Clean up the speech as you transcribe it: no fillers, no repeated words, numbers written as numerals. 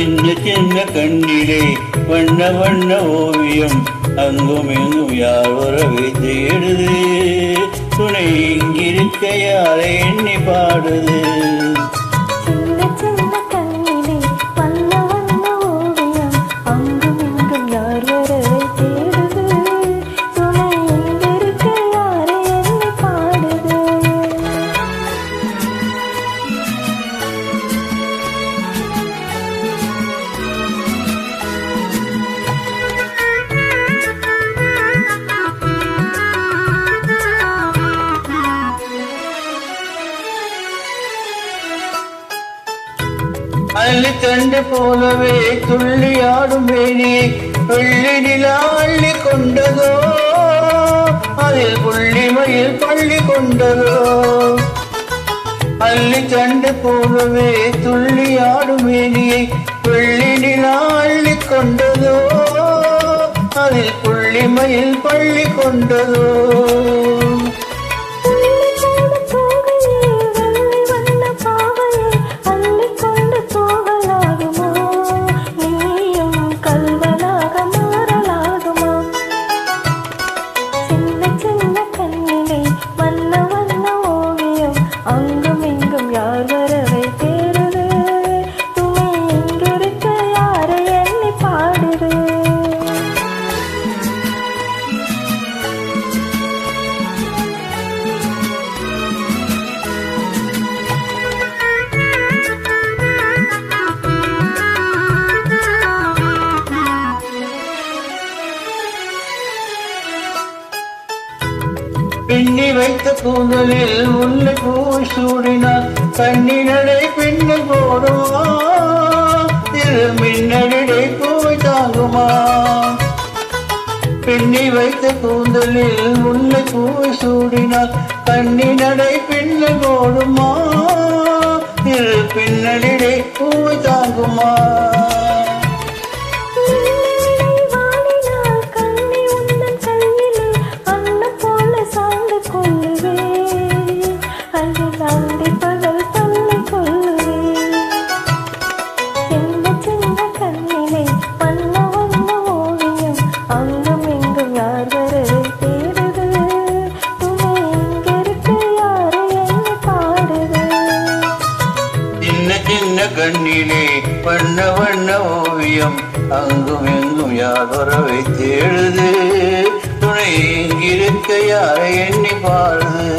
சின்ன சின்ன கண்ணிலே வண்ண வண்ண ஓவியம் அங்கும் எங்கும் யார் உறவை தேடுது துணை இங்கிருக்க யாரை எண்ணி பாடுது அள்ளி தண்டு போலவே துள்ளி ஆடும் வேணியை வெள்ளி நிலா அள்ளி கொண்டதோ அதில் புள்ளி மயில் பள்ளி கொண்டதோ அள்ளி தண்டு போலவே துள்ளி ஆடும் வேணியை வெள்ளி நிலா அள்ளி கொண்டதோ அதில் புள்ளி மயில் பள்ளி கொண்டதோ பின்னி வைத்த கூந்தலில் உன்னை பூய் சூடினார் கண்ணினடை பின்னல் போடுமா இரு மின்னடிடை பூவை தாங்குமா பின்னி வைத்த கூந்தலில் உன்னை பூய் சூடினார் கண்ணினடை பின்னல் போடுமா இரு பின்னடிடை பூவை தாங்குமா சின்ன கண்ணிலே வண்ண வண்ண ஓவியம் அங்கும் எங்கும் யாதொரவை தேடுது துணை இங்கிருக்க யாரை எண்ணி பாடுது